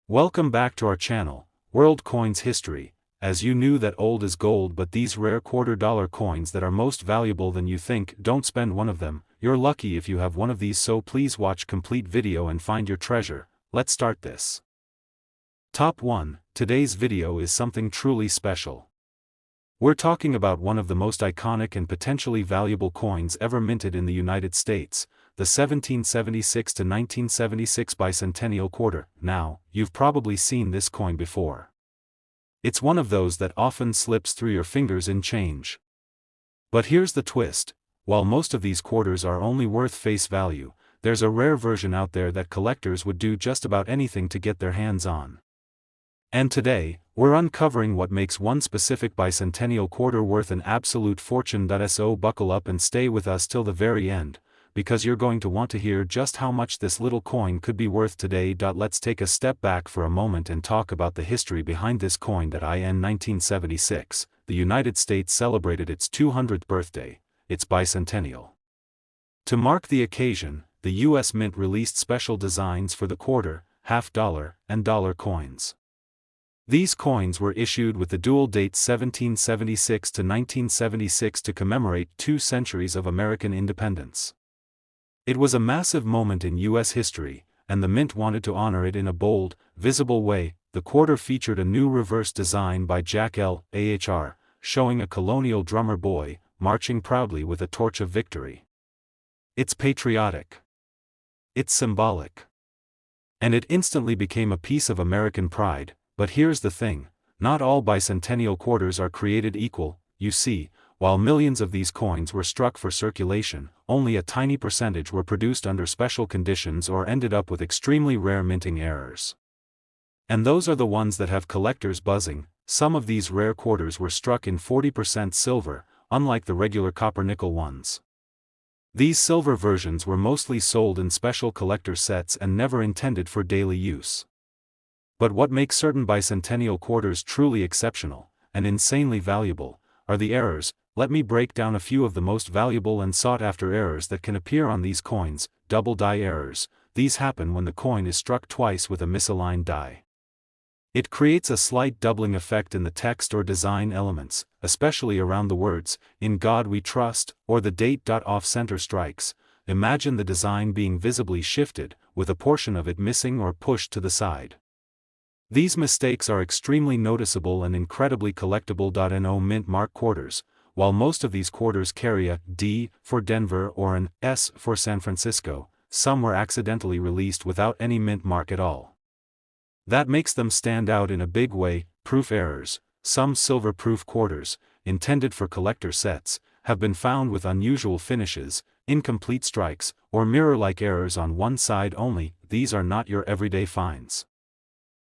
Welcome back to our channel, World Coins History. As you knew that old is gold, but these rare $quarter coins that are most valuable than you think, don't spend one of them. You're lucky if you have one of these, so please watch complete video and find your treasure. Let's start this. Top 1. Today's video is something truly special. We're talking about one of the most iconic and potentially valuable coins ever minted in the United States, the 1776 to 1976 bicentennial quarter. Now, you've probably seen this coin before. It's one of those that often slips through your fingers in change. But here's the twist: while most of these quarters are only worth face value, there's a rare version out there that collectors would do just about anything to get their hands on. And today, we're uncovering what makes one specific bicentennial quarter worth an absolute fortune. So buckle up and stay with us till the very end, because you're going to want to hear just how much this little coin could be worth today. Let's take a step back for a moment and talk about the history behind this coin. In 1976, the United States celebrated its 200th birthday, its bicentennial. To mark the occasion, the U.S. Mint released special designs for the quarter, half-dollar, and dollar coins. These coins were issued with the dual date 1776 to 1976 to commemorate 2 centuries of American independence. It was a massive moment in U.S. history, and the Mint wanted to honor it in a bold, visible way. The quarter featured a new reverse design by Jack L. Ahr, showing a colonial drummer boy, marching proudly with a torch of victory. It's patriotic. It's symbolic. And it instantly became a piece of American pride. But here's the thing: not all bicentennial quarters are created equal. You see, while millions of these coins were struck for circulation, only a tiny percentage were produced under special conditions or ended up with extremely rare minting errors. And those are the ones that have collectors buzzing. Some of these rare quarters were struck in 40% silver, unlike the regular copper-nickel ones. These silver versions were mostly sold in special collector sets and never intended for daily use. But what makes certain bicentennial quarters truly exceptional, and insanely valuable, are the errors. Let me break down a few of the most valuable and sought-after errors that can appear on these coins. Double die errors. These happen when the coin is struck twice with a misaligned die. It creates a slight doubling effect in the text or design elements, especially around the words, "In God We Trust," or the date. Off-center strikes. Imagine the design being visibly shifted, with a portion of it missing or pushed to the side. These mistakes are extremely noticeable and incredibly collectible. No mint mark quarters. While most of these quarters carry a D for Denver or an S for San Francisco, some were accidentally released without any mint mark at all. That makes them stand out in a big way. Proof errors. Some silver-proof quarters, intended for collector sets, have been found with unusual finishes, incomplete strikes, or mirror-like errors on one side only. These are not your everyday finds.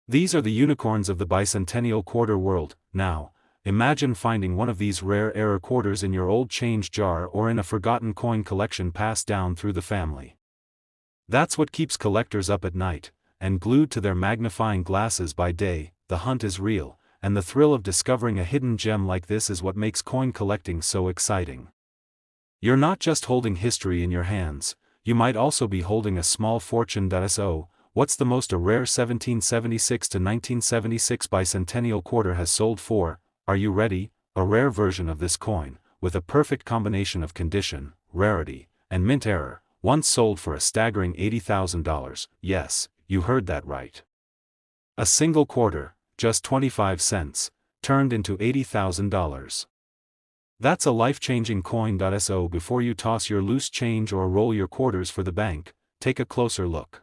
These are the unicorns of the bicentennial quarter world. Now, imagine finding one of these rare error quarters in your old change jar or in a forgotten coin collection passed down through the family. That's what keeps collectors up at night, and glued to their magnifying glasses by day. The hunt is real, and the thrill of discovering a hidden gem like this is what makes coin collecting so exciting. You're not just holding history in your hands, you might also be holding a small fortune. So, what's the most a rare 1776 to 1976 bicentennial quarter has sold for? Are you ready? A rare version of this coin, with a perfect combination of condition, rarity, and mint error, once sold for a staggering $80,000. Yes, you heard that right. A single quarter, just 25 cents, turned into $80,000. That's a life-changing coin. So before you toss your loose change or roll your quarters for the bank, take a closer look.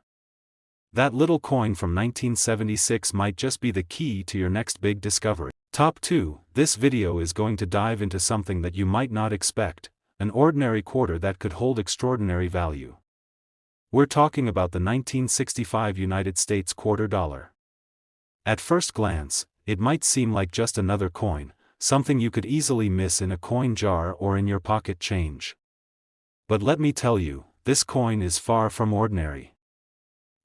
That little coin from 1976 might just be the key to your next big discovery. Top 2. This video is going to dive into something that you might not expect, an ordinary quarter that could hold extraordinary value. We're talking about the 1965 United States quarter dollar. At first glance, it might seem like just another coin, something you could easily miss in a coin jar or in your pocket change. But let me tell you, this coin is far from ordinary.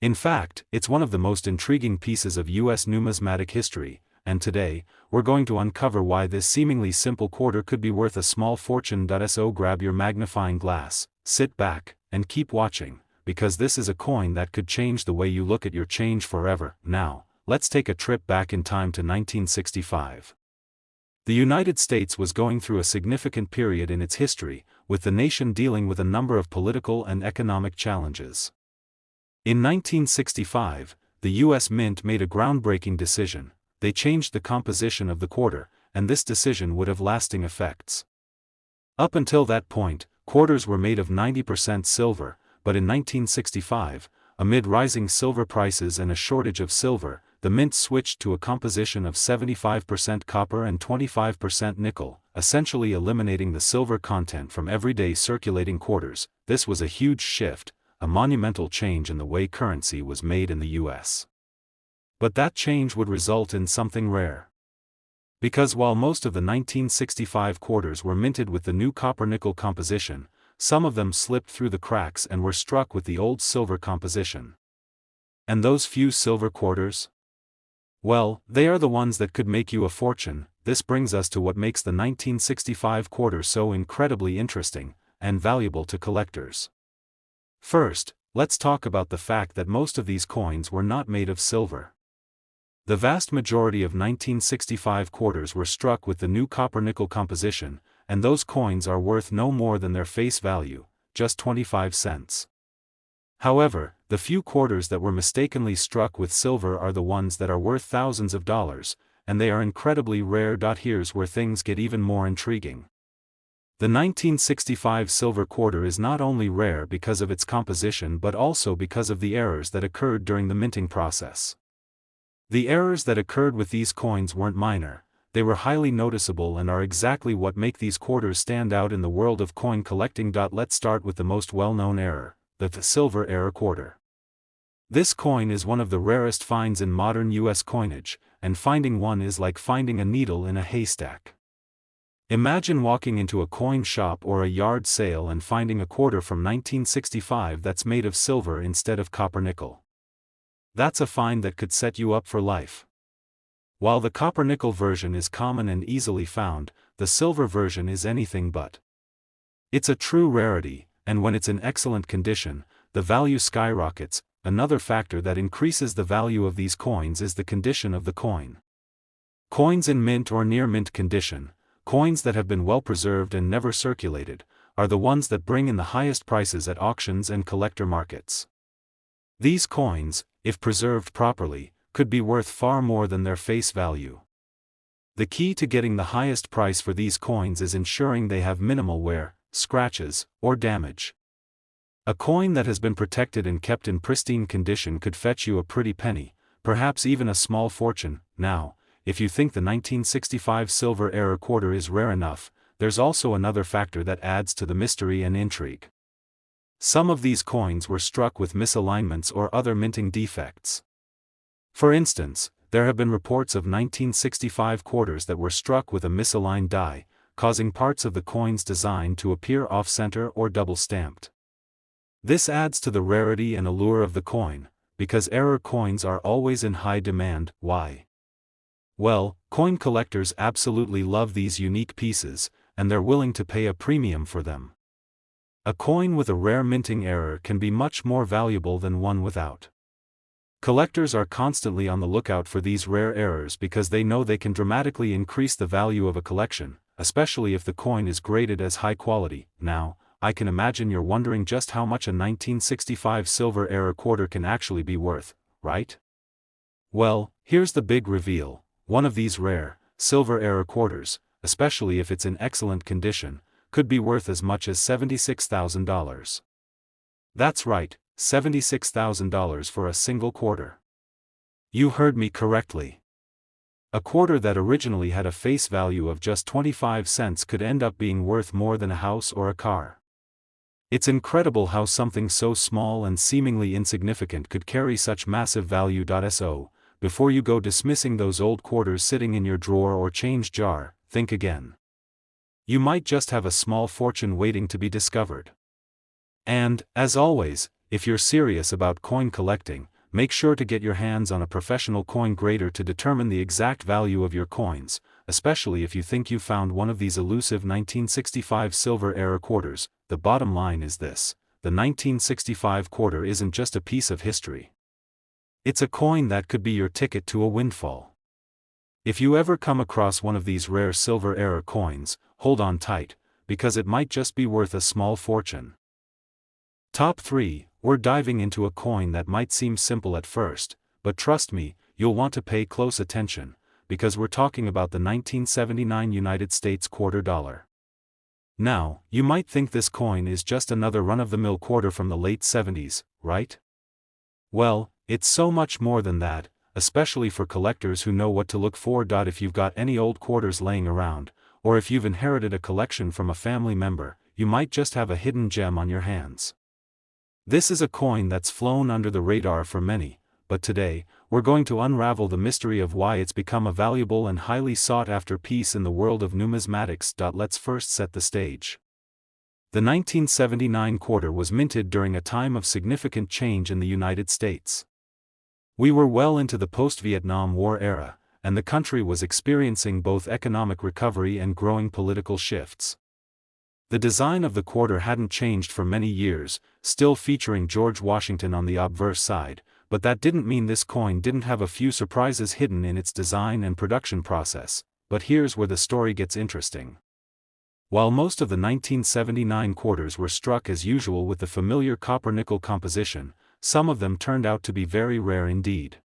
In fact, it's one of the most intriguing pieces of U.S. numismatic history, and today, we're going to uncover why this seemingly simple quarter could be worth a small fortune. So grab your magnifying glass, sit back, and keep watching, because this is a coin that could change the way you look at your change forever. Now, let's take a trip back in time to 1965. The United States was going through a significant period in its history, with the nation dealing with a number of political and economic challenges. In 1965, the U.S. Mint made a groundbreaking decision. They changed the composition of the quarter, and this decision would have lasting effects. Up until that point, quarters were made of 90% silver, but in 1965, amid rising silver prices and a shortage of silver, the mint switched to a composition of 75% copper and 25% nickel, essentially eliminating the silver content from everyday circulating quarters. This was a huge shift, a monumental change in the way currency was made in the U.S. But that change would result in something rare. Because while most of the 1965 quarters were minted with the new copper-nickel composition, some of them slipped through the cracks and were struck with the old silver composition. And those few silver quarters? Well, they are the ones that could make you a fortune. This brings us to what makes the 1965 quarter so incredibly interesting and valuable to collectors. First, let's talk about the fact that most of these coins were not made of silver. The vast majority of 1965 quarters were struck with the new copper-nickel composition, and those coins are worth no more than their face value, just 25 cents. However, the few quarters that were mistakenly struck with silver are the ones that are worth thousands of dollars, and they are incredibly rare. Here's where things get even more intriguing. The 1965 silver quarter is not only rare because of its composition but also because of the errors that occurred during the minting process. The errors that occurred with these coins weren't minor, they were highly noticeable and are exactly what make these quarters stand out in the world of coin collecting. Let's start with the most well-known error, the silver error quarter. This coin is one of the rarest finds in modern U.S. coinage, and finding one is like finding a needle in a haystack. Imagine walking into a coin shop or a yard sale and finding a quarter from 1965 that's made of silver instead of copper-nickel. That's a find that could set you up for life. While the copper-nickel version is common and easily found, the silver version is anything but. It's a true rarity, and when it's in excellent condition, the value skyrockets. Another factor that increases the value of these coins is the condition of the coin. Coins in mint or near mint condition, coins that have been well preserved and never circulated, are the ones that bring in the highest prices at auctions and collector markets. These coins, if preserved properly, could be worth far more than their face value. The key to getting the highest price for these coins is ensuring they have minimal wear, scratches, or damage. A coin that has been protected and kept in pristine condition could fetch you a pretty penny, perhaps even a small fortune. Now, if you think the 1965 silver error quarter is rare enough, there's also another factor that adds to the mystery and intrigue. Some of these coins were struck with misalignments or other minting defects. For instance, there have been reports of 1965 quarters that were struck with a misaligned die, causing parts of the coin's design to appear off-center or double-stamped. This adds to the rarity and allure of the coin, because error coins are always in high demand. Why? Well, coin collectors absolutely love these unique pieces, and they're willing to pay a premium for them. A coin with a rare minting error can be much more valuable than one without. Collectors are constantly on the lookout for these rare errors because they know they can dramatically increase the value of a collection, especially if the coin is graded as high quality. Now, I can imagine you're wondering just how much a 1965 silver error quarter can actually be worth, right? Well, here's the big reveal. One of these rare, silver error quarters, especially if it's in excellent condition, could be worth as much as $76,000. That's right, $76,000 for a single quarter. You heard me correctly. A quarter that originally had a face value of just 25 cents could end up being worth more than a house or a car. It's incredible how something so small and seemingly insignificant could carry such massive value. So, before you go dismissing those old quarters sitting in your drawer or change jar, think again. You might just have a small fortune waiting to be discovered. And, as always, if you're serious about coin collecting, make sure to get your hands on a professional coin grader to determine the exact value of your coins, especially if you think you found one of these elusive 1965 silver error quarters. The bottom line is this: the 1965 quarter isn't just a piece of history. It's a coin that could be your ticket to a windfall. If you ever come across one of these rare silver era coins, hold on tight, because it might just be worth a small fortune. Top 3, we're diving into a coin that might seem simple at first, but trust me, you'll want to pay close attention, because we're talking about the 1979 United States quarter dollar. Now, you might think this coin is just another run-of-the-mill quarter from the late 70s, right? Well, it's so much more than that, especially for collectors who know what to look for. If you've got any old quarters laying around, or if you've inherited a collection from a family member, you might just have a hidden gem on your hands. This is a coin that's flown under the radar for many, but today, we're going to unravel the mystery of why it's become a valuable and highly sought-after piece in the world of numismatics. Let's first set the stage. The 1979 quarter was minted during a time of significant change in the United States. We were well into the post-Vietnam War era, and the country was experiencing both economic recovery and growing political shifts. The design of the quarter hadn't changed for many years, still featuring George Washington on the obverse side, but that didn't mean this coin didn't have a few surprises hidden in its design and production process. But here's where the story gets interesting. While most of the 1979 quarters were struck as usual with the familiar copper-nickel composition, some of them turned out to be very rare indeed.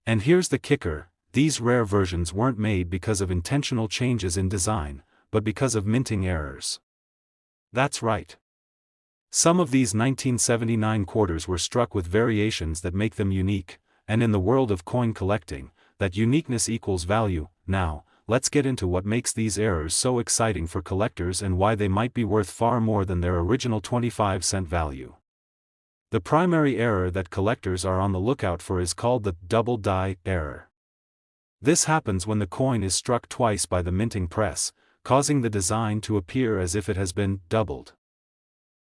And here's the kicker, these rare versions weren't made because of intentional changes in design, but because of minting errors. That's right. Some of these 1979 quarters were struck with variations that make them unique, and in the world of coin collecting, that uniqueness equals value. Now, let's get into what makes these errors so exciting for collectors and why they might be worth far more than their original 25-cent value. The primary error that collectors are on the lookout for is called the double die error. This happens when the coin is struck twice by the minting press, causing the design to appear as if it has been doubled.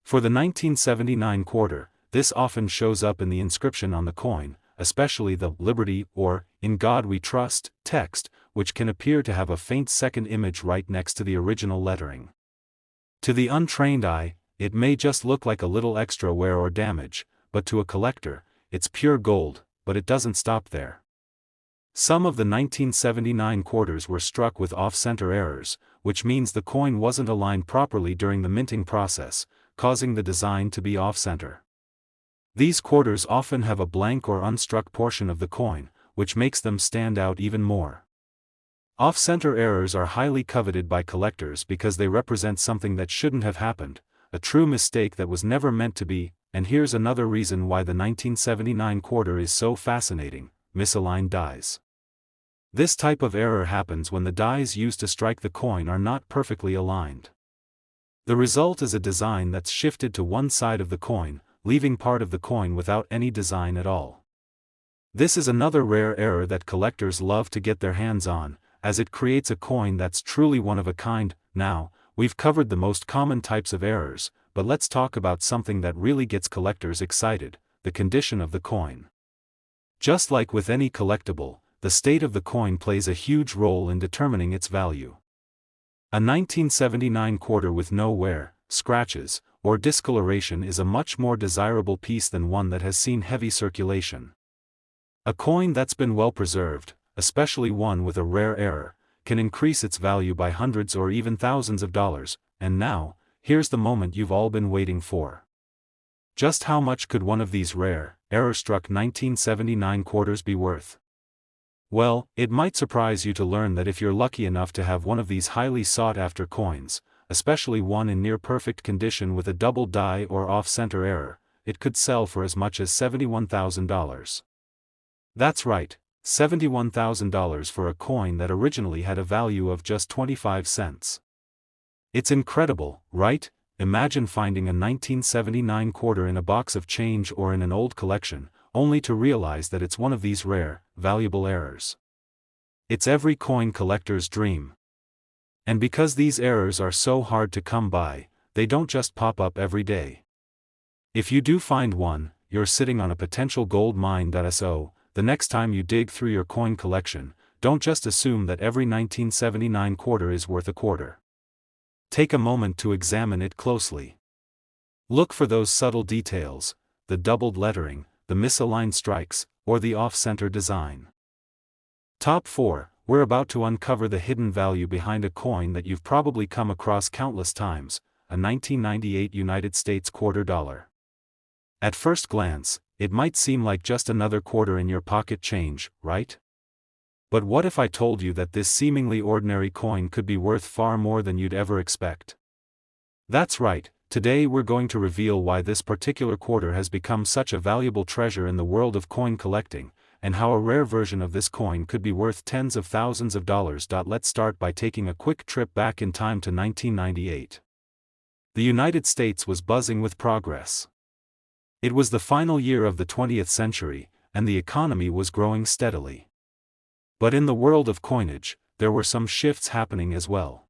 For the 1979 quarter, this often shows up in the inscription on the coin, especially the "Liberty" or "In God We Trust" text, which can appear to have a faint second image right next to the original lettering. To the untrained eye, it may just look like a little extra wear or damage, but to a collector, it's pure gold. But it doesn't stop there. Some of the 1979 quarters were struck with off-center errors, which means the coin wasn't aligned properly during the minting process, causing the design to be off-center. These quarters often have a blank or unstruck portion of the coin, which makes them stand out even more. Off-center errors are highly coveted by collectors because they represent something that shouldn't have happened, a true mistake that was never meant to be. And here's another reason why the 1979 quarter is so fascinating: misaligned dies. This type of error happens when the dies used to strike the coin are not perfectly aligned. The result is a design that's shifted to one side of the coin, leaving part of the coin without any design at all. This is another rare error that collectors love to get their hands on, as it creates a coin that's truly one of a kind. Now, we've covered the most common types of errors, but let's talk about something that really gets collectors excited: the condition of the coin. Just like with any collectible, the state of the coin plays a huge role in determining its value. A 1979 quarter with no wear, scratches, or discoloration is a much more desirable piece than one that has seen heavy circulation. A coin that's been well preserved, especially one with a rare error, can increase its value by hundreds or even thousands of dollars. And now, here's the moment you've all been waiting for. Just how much could one of these rare, error-struck 1979 quarters be worth? Well, it might surprise you to learn that if you're lucky enough to have one of these highly sought-after coins, especially one in near-perfect condition with a double die or off-center error, it could sell for as much as $71,000. That's right, $71,000 for a coin that originally had a value of just 25 cents. It's incredible, right? Imagine finding a 1979 quarter in a box of change or in an old collection, only to realize that it's one of these rare, valuable errors. It's every coin collector's dream. And because these errors are so hard to come by, they don't just pop up every day. If you do find one, you're sitting on a potential gold mine. So, the next time you dig through your coin collection, don't just assume that every 1979 quarter is worth a quarter. Take a moment to examine it closely. Look for those subtle details, the doubled lettering, the misaligned strikes, or the off-center design. Top 4. We're about to uncover the hidden value behind a coin that you've probably come across countless times, a 1998 United States quarter dollar. At first glance, it might seem like just another quarter in your pocket change, right? But what if I told you that this seemingly ordinary coin could be worth far more than you'd ever expect? That's right, today we're going to reveal why this particular quarter has become such a valuable treasure in the world of coin collecting, and how a rare version of this coin could be worth tens of thousands of dollars. Let's start by taking a quick trip back in time to 1998. The United States was buzzing with progress. It was the final year of the 20th century, and the economy was growing steadily. But in the world of coinage, there were some shifts happening as well.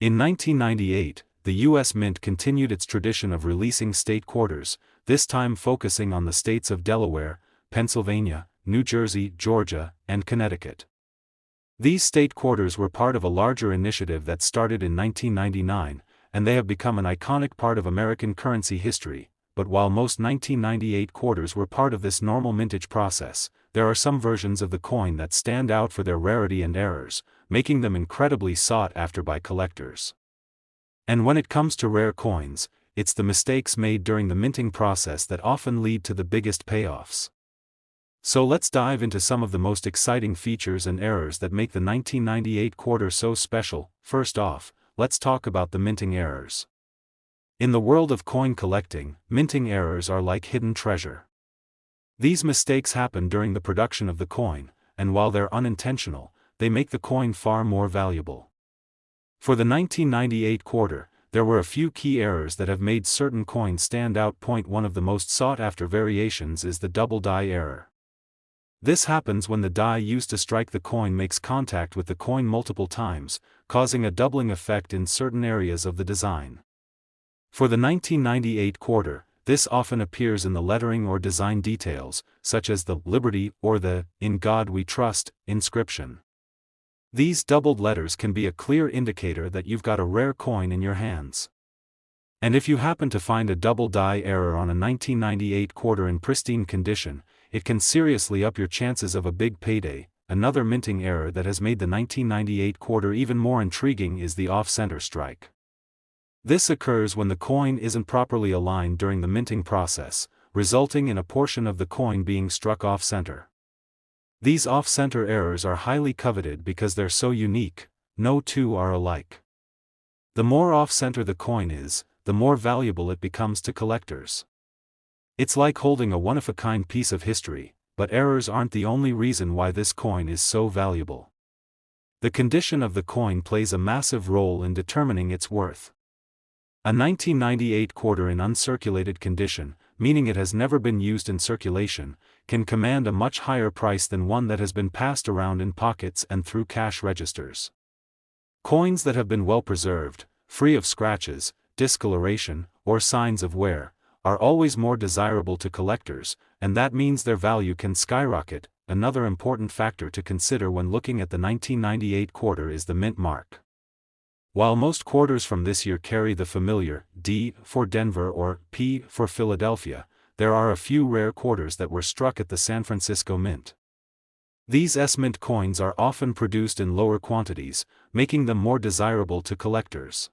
In 1998, the U.S. Mint continued its tradition of releasing state quarters, this time focusing on the states of Delaware, Pennsylvania, New Jersey, Georgia, and Connecticut. These state quarters were part of a larger initiative that started in 1999, and they have become an iconic part of American currency history. But while most 1998 quarters were part of this normal mintage process, there are some versions of the coin that stand out for their rarity and errors, making them incredibly sought after by collectors. And when it comes to rare coins, it's the mistakes made during the minting process that often lead to the biggest payoffs. So let's dive into some of the most exciting features and errors that make the 1998 quarter so special. First off, let's talk about the minting errors. In the world of coin collecting, minting errors are like hidden treasure. These mistakes happen during the production of the coin, and while they're unintentional, they make the coin far more valuable. For the 1998 quarter, there were a few key errors that have made certain coins stand out. One of the most sought-after variations is the double die error. This happens when the die used to strike the coin makes contact with the coin multiple times, causing a doubling effect in certain areas of the design. For the 1998 quarter, this often appears in the lettering or design details, such as the "Liberty" or the "In God We Trust" inscription. These doubled letters can be a clear indicator that you've got a rare coin in your hands. And if you happen to find a double die error on a 1998 quarter in pristine condition, it can seriously up your chances of a big payday. Another minting error that has made the 1998 quarter even more intriguing is the off-center strike. This occurs when the coin isn't properly aligned during the minting process, resulting in a portion of the coin being struck off-center. These off-center errors are highly coveted because they're so unique, no two are alike. The more off-center the coin is, the more valuable it becomes to collectors. It's like holding a one-of-a-kind piece of history, but errors aren't the only reason why this coin is so valuable. The condition of the coin plays a massive role in determining its worth. A 1998 quarter in uncirculated condition, meaning it has never been used in circulation, can command a much higher price than one that has been passed around in pockets and through cash registers. Coins that have been well preserved, free of scratches, discoloration, or signs of wear, are always more desirable to collectors, and that means their value can skyrocket. Another important factor to consider when looking at the 1998 quarter is the mint mark. While most quarters from this year carry the familiar D for Denver or P for Philadelphia, there are a few rare quarters that were struck at the San Francisco Mint. These S-Mint coins are often produced in lower quantities, making them more desirable to collectors.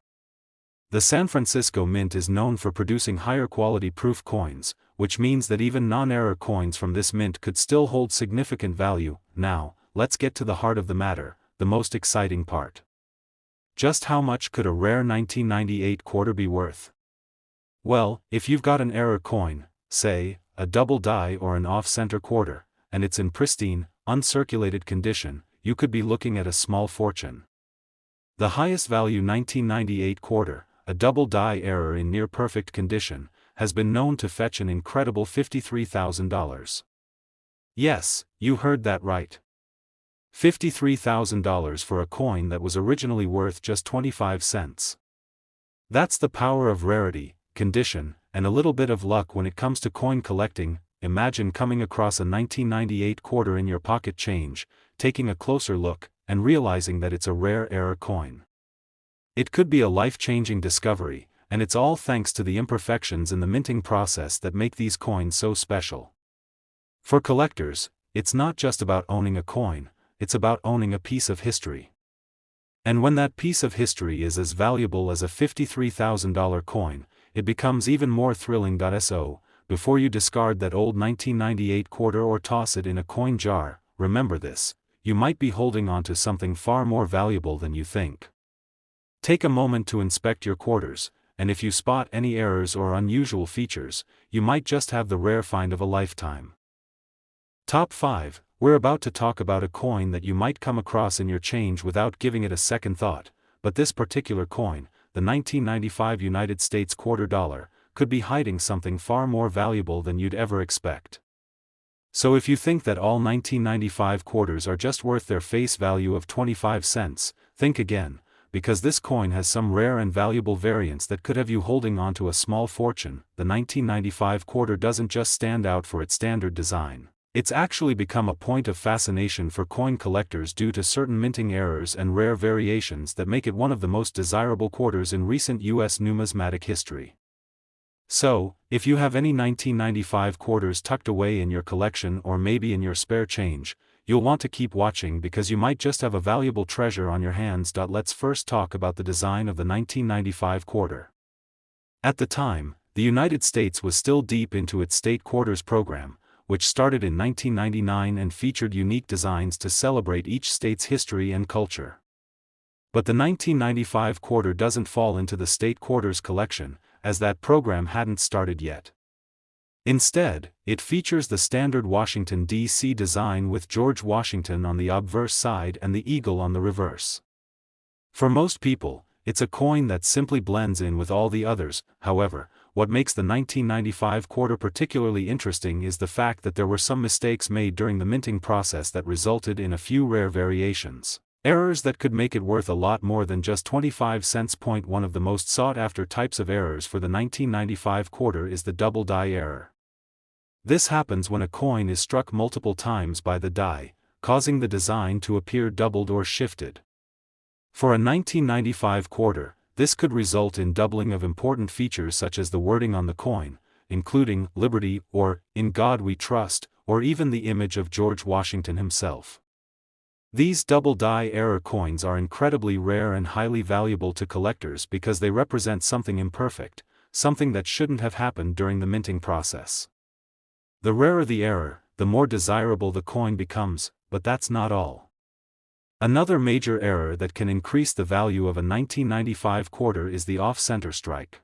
The San Francisco Mint is known for producing higher quality proof coins, which means that even non-error coins from this mint could still hold significant value. Now, let's get to the heart of the matter, the most exciting part. Just how much could a rare 1998 quarter be worth? Well, if you've got an error coin, say, a double die or an off-center quarter, and it's in pristine, uncirculated condition, you could be looking at a small fortune. The highest value 1998 quarter, a double die error in near-perfect condition, has been known to fetch an incredible $53,000. Yes, you heard that right. $53,000 for a coin that was originally worth just 25 cents. That's the power of rarity, condition, and a little bit of luck when it comes to coin collecting. Imagine coming across a 1998 quarter in your pocket change, taking a closer look, and realizing that it's a rare error coin. It could be a life-changing discovery, and it's all thanks to the imperfections in the minting process that make these coins so special. For collectors, it's not just about owning a coin, it's about owning a piece of history. And when that piece of history is as valuable as a $53,000 coin, it becomes even more thrilling. So, before you discard that old 1998 quarter or toss it in a coin jar, remember this: you might be holding on to something far more valuable than you think. Take a moment to inspect your quarters, and if you spot any errors or unusual features, you might just have the rare find of a lifetime. Top 5. We're about to talk about a coin that you might come across in your change without giving it a second thought, but this particular coin, the 1995 United States quarter dollar, could be hiding something far more valuable than you'd ever expect. So if you think that all 1995 quarters are just worth their face value of 25 cents, think again, because this coin has some rare and valuable variants that could have you holding on to a small fortune. The 1995 quarter doesn't just stand out for its standard design. It's actually become a point of fascination for coin collectors due to certain minting errors and rare variations that make it one of the most desirable quarters in recent U.S. numismatic history. So, if you have any 1995 quarters tucked away in your collection or maybe in your spare change, you'll want to keep watching because you might just have a valuable treasure on your hands. Let's first talk about the design of the 1995 quarter. At the time, the United States was still deep into its state quarters program, which started in 1999 and featured unique designs to celebrate each state's history and culture. But the 1995 quarter doesn't fall into the state quarters collection, as that program hadn't started yet. Instead, it features the standard Washington, D.C. design with George Washington on the obverse side and the eagle on the reverse. For most people, it's a coin that simply blends in with all the others. However, what makes the 1995 quarter particularly interesting is the fact that there were some mistakes made during the minting process that resulted in a few rare variations. Errors that could make it worth a lot more than just 25 cents. One of the most sought-after types of errors for the 1995 quarter is the double die error. This happens when a coin is struck multiple times by the die, causing the design to appear doubled or shifted. For a 1995 quarter, this could result in doubling of important features such as the wording on the coin, including "Liberty" or "In God We Trust," or even the image of George Washington himself. These double die error coins are incredibly rare and highly valuable to collectors because they represent something imperfect, something that shouldn't have happened during the minting process. The rarer the error, the more desirable the coin becomes, but that's not all. Another major error that can increase the value of a 1995 quarter is the off-center strike.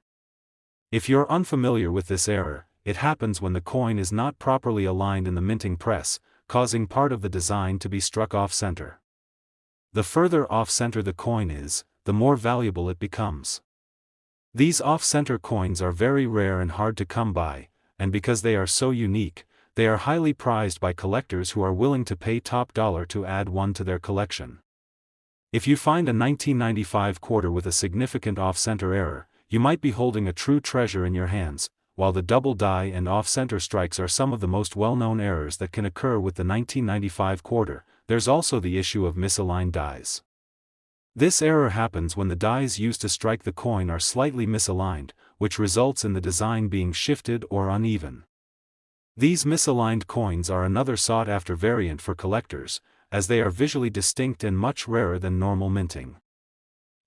If you're unfamiliar with this error, it happens when the coin is not properly aligned in the minting press, causing part of the design to be struck off-center. The further off-center the coin is, the more valuable it becomes. These off-center coins are very rare and hard to come by, and because they are so unique, they are highly prized by collectors who are willing to pay top dollar to add one to their collection. If you find a 1995 quarter with a significant off-center error, you might be holding a true treasure in your hands. While the double die and off-center strikes are some of the most well-known errors that can occur with the 1995 quarter, there's also the issue of misaligned dies. This error happens when the dies used to strike the coin are slightly misaligned, which results in the design being shifted or uneven. These misaligned coins are another sought-after variant for collectors, as they are visually distinct and much rarer than normal minting.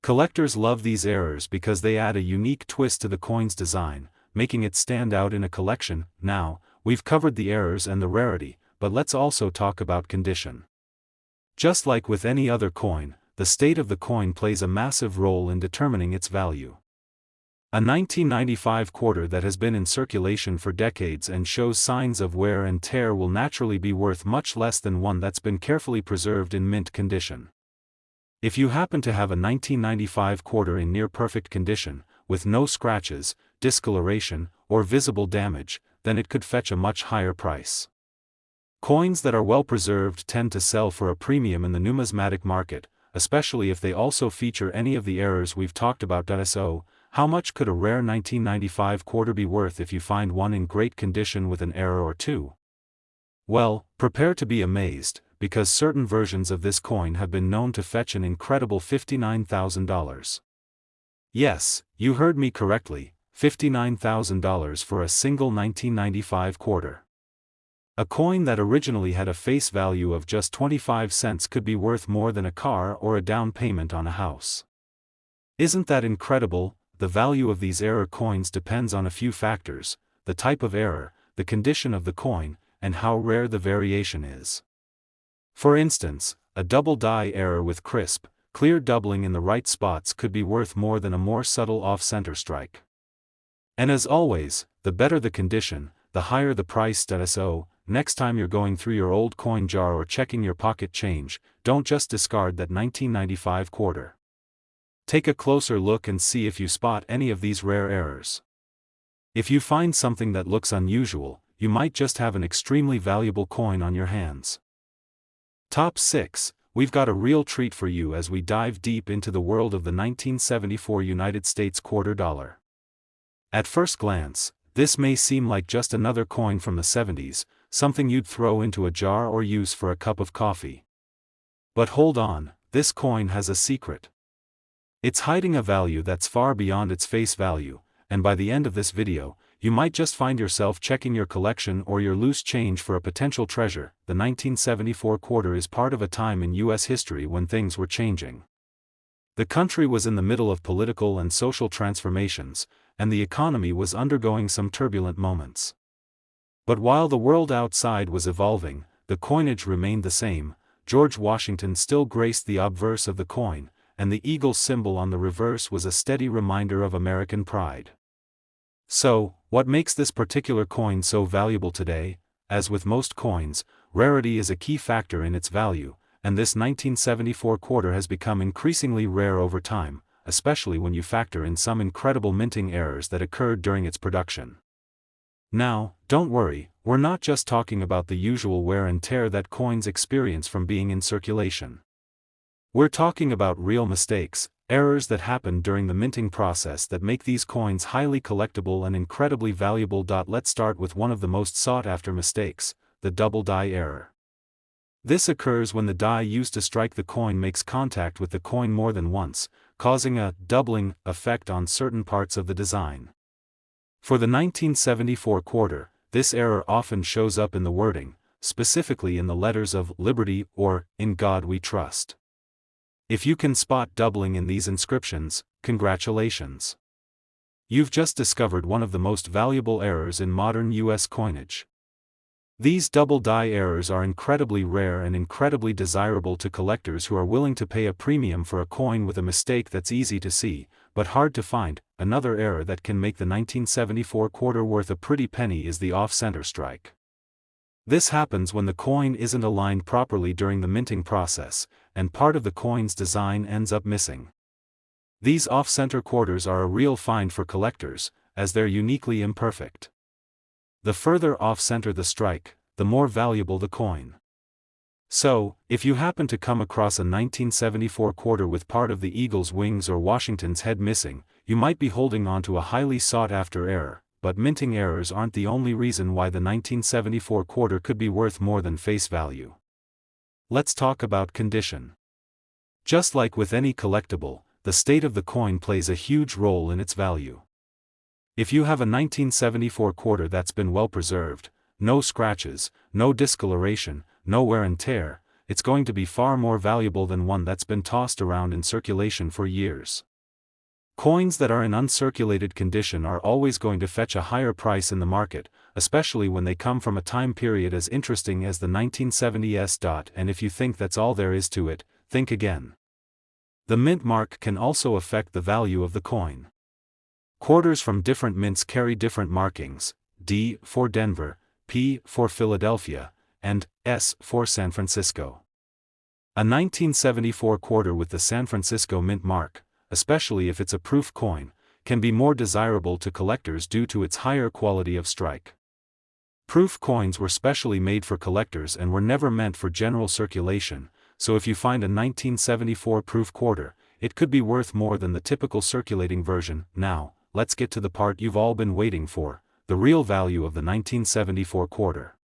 Collectors love these errors because they add a unique twist to the coin's design, making it stand out in a collection. Now, we've covered the errors and the rarity, but let's also talk about condition. Just like with any other coin, the state of the coin plays a massive role in determining its value. A 1995 quarter that has been in circulation for decades and shows signs of wear and tear will naturally be worth much less than one that's been carefully preserved in mint condition. If you happen to have a 1995 quarter in near-perfect condition, with no scratches, discoloration, or visible damage, then it could fetch a much higher price. Coins that are well preserved tend to sell for a premium in the numismatic market, especially if they also feature any of the errors we've talked about. So, how much could a rare 1995 quarter be worth if you find one in great condition with an error or two? Well, prepare to be amazed, because certain versions of this coin have been known to fetch an incredible $59,000. Yes, you heard me correctly, $59,000 for a single 1995 quarter. A coin that originally had a face value of just 25 cents could be worth more than a car or a down payment on a house. Isn't that incredible? The value of these error coins depends on a few factors: the type of error, the condition of the coin, and how rare the variation is. For instance, a double die error with crisp, clear doubling in the right spots could be worth more than a more subtle off-center strike. And as always, the better the condition, the higher the price. So, next time you're going through your old coin jar or checking your pocket change, don't just discard that 1995 quarter. Take a closer look and see if you spot any of these rare errors. If you find something that looks unusual, you might just have an extremely valuable coin on your hands. Top 6. We've got a real treat for you as we dive deep into the world of the 1974 United States quarter dollar. At first glance, this may seem like just another coin from the 70s, something you'd throw into a jar or use for a cup of coffee. But hold on, this coin has a secret. It's hiding a value that's far beyond its face value, and by the end of this video, you might just find yourself checking your collection or your loose change for a potential treasure. The 1974 quarter is part of a time in U.S. history when things were changing. The country was in the middle of political and social transformations, and the economy was undergoing some turbulent moments. But while the world outside was evolving, the coinage remained the same. George Washington still graced the obverse of the coin, and the eagle symbol on the reverse was a steady reminder of American pride. So, what makes this particular coin so valuable today? As with most coins, rarity is a key factor in its value, and this 1974 quarter has become increasingly rare over time, especially when you factor in some incredible minting errors that occurred during its production. Now, don't worry, we're not just talking about the usual wear and tear that coins experience from being in circulation. We're talking about real mistakes, errors that happen during the minting process that make these coins highly collectible and incredibly valuable. Let's start with one of the most sought-after mistakes, the double die error. This occurs when the die used to strike the coin makes contact with the coin more than once, causing a doubling effect on certain parts of the design. For the 1974 quarter, this error often shows up in the wording, specifically in the letters of Liberty or In God We Trust. If you can spot doubling in these inscriptions, congratulations. You've just discovered one of the most valuable errors in modern U.S. coinage. These double die errors are incredibly rare and incredibly desirable to collectors who are willing to pay a premium for a coin with a mistake that's easy to see, but hard to find. Another error that can make the 1974 quarter worth a pretty penny is the off-center strike. This happens when the coin isn't aligned properly during the minting process, and part of the coin's design ends up missing. These off-center quarters are a real find for collectors, as they're uniquely imperfect. The further off-center the strike, the more valuable the coin. So, if you happen to come across a 1974 quarter with part of the eagle's wings or Washington's head missing, you might be holding on to a highly sought-after error. But minting errors aren't the only reason why the 1974 quarter could be worth more than face value. Let's talk about condition. Just like with any collectible, the state of the coin plays a huge role in its value. If you have a 1974 quarter that's been well preserved, no scratches, no discoloration, no wear and tear, it's going to be far more valuable than one that's been tossed around in circulation for years. Coins that are in uncirculated condition are always going to fetch a higher price in the market, especially when they come from a time period as interesting as the 1970s. And if you think that's all there is to it, think again. The mint mark can also affect the value of the coin. Quarters from different mints carry different markings: D for Denver, P for Philadelphia, and S for San Francisco. A 1974 quarter with the San Francisco mint mark, especially if it's a proof coin, can be more desirable to collectors due to its higher quality of strike. Proof coins were specially made for collectors and were never meant for general circulation, so if you find a 1974 proof quarter, it could be worth more than the typical circulating version. Now, let's get to the part you've all been waiting for, the real value of the 1974 quarter.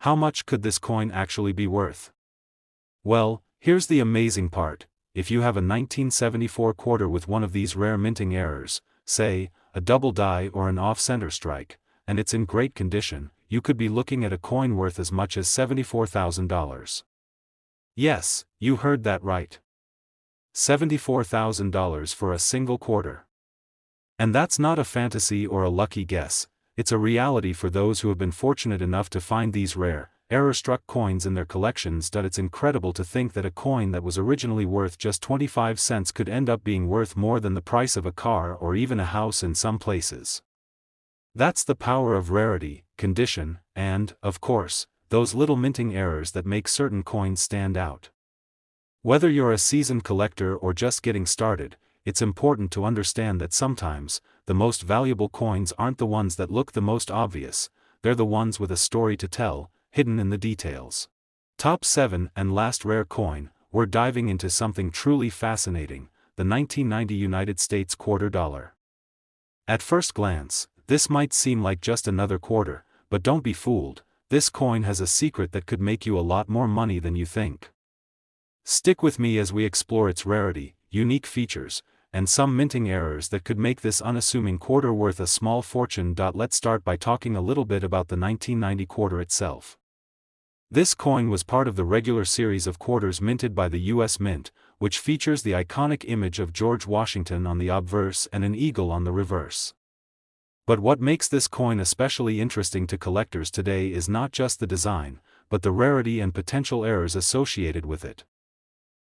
How much could this coin actually be worth? Well, here's the amazing part. If you have a 1974 quarter with one of these rare minting errors, say, a double die or an off-center strike, and it's in great condition, you could be looking at a coin worth as much as $74,000. Yes, you heard that right. $74,000 for a single quarter. And that's not a fantasy or a lucky guess, it's a reality for those who have been fortunate enough to find these rare, error-struck coins in their collections. It's incredible to think that a coin that was originally worth just 25 cents could end up being worth more than the price of a car or even a house in some places. That's the power of rarity, condition, and, of course, those little minting errors that make certain coins stand out. Whether you're a seasoned collector or just getting started, it's important to understand that sometimes, the most valuable coins aren't the ones that look the most obvious, they're the ones with a story to tell, hidden in the details. Top 7 and last rare coin, we're diving into something truly fascinating, the 1990 United States quarter dollar. At first glance, this might seem like just another quarter, but don't be fooled, this coin has a secret that could make you a lot more money than you think. Stick with me as we explore its rarity, unique features, and some minting errors that could make this unassuming quarter worth a small fortune. Let's start by talking a little bit about the 1990 quarter itself. This coin was part of the regular series of quarters minted by the U.S. Mint, which features the iconic image of George Washington on the obverse and an eagle on the reverse. But what makes this coin especially interesting to collectors today is not just the design, but the rarity and potential errors associated with it.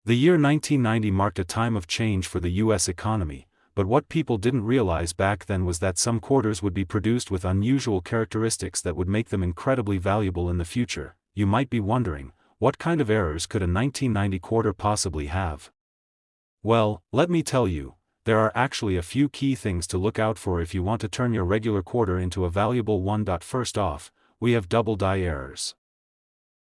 The year 1990 marked a time of change for the U.S. economy, but what people didn't realize back then was that some quarters would be produced with unusual characteristics that would make them incredibly valuable in the future. You might be wondering, what kind of errors could a 1990 quarter possibly have? Well, let me tell you, there are actually a few key things to look out for if you want to turn your regular quarter into a valuable one. First off, we have double die errors.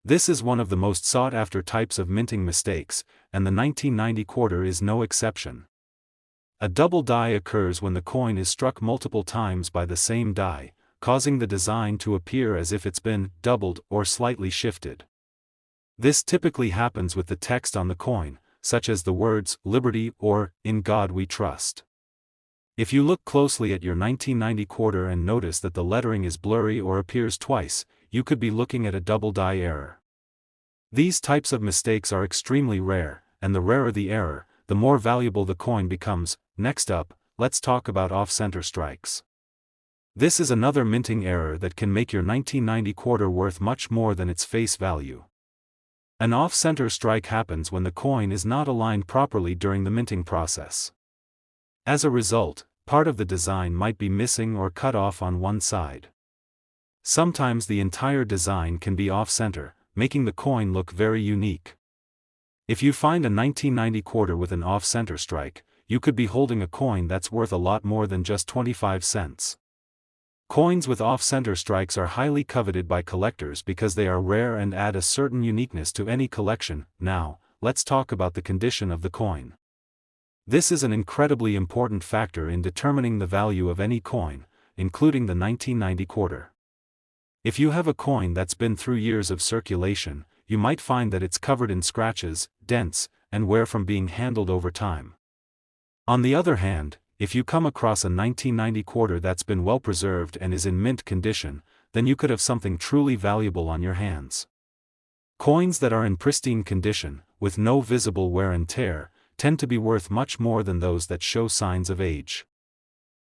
This is one of the most sought-after types of minting mistakes, and the 1990 quarter is no exception. A double die occurs when the coin is struck multiple times by the same die, causing the design to appear as if it's been doubled or slightly shifted. This typically happens with the text on the coin, such as the words "Liberty" or "In God We Trust." If you look closely at your 1990 quarter and notice that the lettering is blurry or appears twice, you could be looking at a double die error. These types of mistakes are extremely rare, and the rarer the error, the more valuable the coin becomes. Next up, let's talk about off-center strikes. This is another minting error that can make your 1990 quarter worth much more than its face value. An off-center strike happens when the coin is not aligned properly during the minting process. As a result, part of the design might be missing or cut off on one side. Sometimes the entire design can be off-center, making the coin look very unique. If you find a 1990 quarter with an off-center strike, you could be holding a coin that's worth a lot more than just 25 cents. Coins with off-center strikes are highly coveted by collectors because they are rare and add a certain uniqueness to any collection. Now, let's talk about the condition of the coin. This is an incredibly important factor in determining the value of any coin, including the 1990 quarter. If you have a coin that's been through years of circulation, you might find that it's covered in scratches, dents, and wear from being handled over time. On the other hand, if you come across a 1990 quarter that's been well preserved and is in mint condition, then you could have something truly valuable on your hands. Coins that are in pristine condition, with no visible wear and tear, tend to be worth much more than those that show signs of age.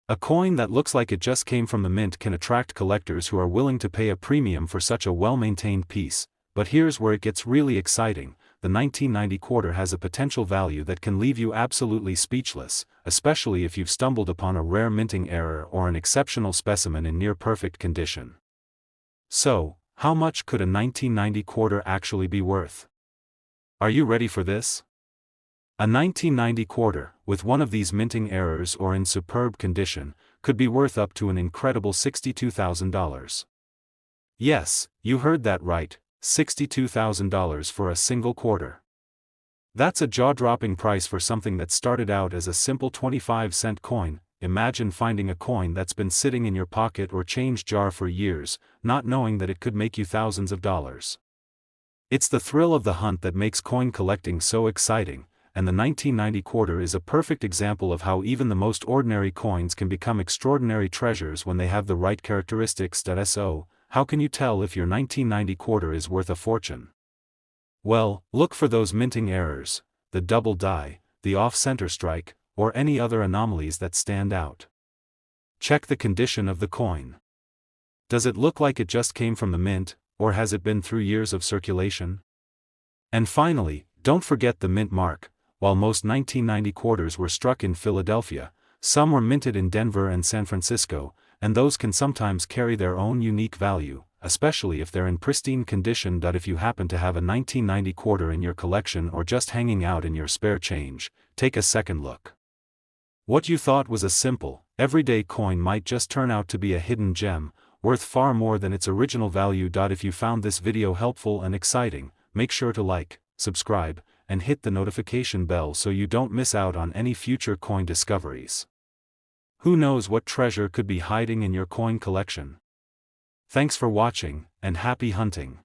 A coin that looks like it just came from the mint can attract collectors who are willing to pay a premium for such a well-maintained piece, but here's where it gets really exciting. The 1990 quarter has a potential value that can leave you absolutely speechless, especially if you've stumbled upon a rare minting error or an exceptional specimen in near-perfect condition. So, how much could a 1990 quarter actually be worth? Are you ready for this? A 1990 quarter, with one of these minting errors or in superb condition, could be worth up to an incredible $62,000. Yes, you heard that right, $62,000 for a single quarter. That's a jaw-dropping price for something that started out as a simple 25-cent coin. Imagine finding a coin that's been sitting in your pocket or change jar for years, not knowing that it could make you thousands of dollars. It's the thrill of the hunt that makes coin collecting so exciting, and the 1990 quarter is a perfect example of how even the most ordinary coins can become extraordinary treasures when they have the right characteristics. So, how can you tell if your 1990 quarter is worth a fortune? Well, look for those minting errors, the double die, the off-center strike, or any other anomalies that stand out. Check the condition of the coin. Does it look like it just came from the mint, or has it been through years of circulation? And finally, don't forget the mint mark. While most 1990 quarters were struck in Philadelphia, some were minted in Denver and San Francisco, and those can sometimes carry their own unique value, especially if they're in pristine condition. If you happen to have a 1990 quarter in your collection or just hanging out in your spare change, take a second look. What you thought was a simple, everyday coin might just turn out to be a hidden gem, worth far more than its original value. If you found this video helpful and exciting, make sure to like, subscribe, and hit the notification bell so you don't miss out on any future coin discoveries. Who knows what treasure could be hiding in your coin collection? Thanks for watching, and happy hunting!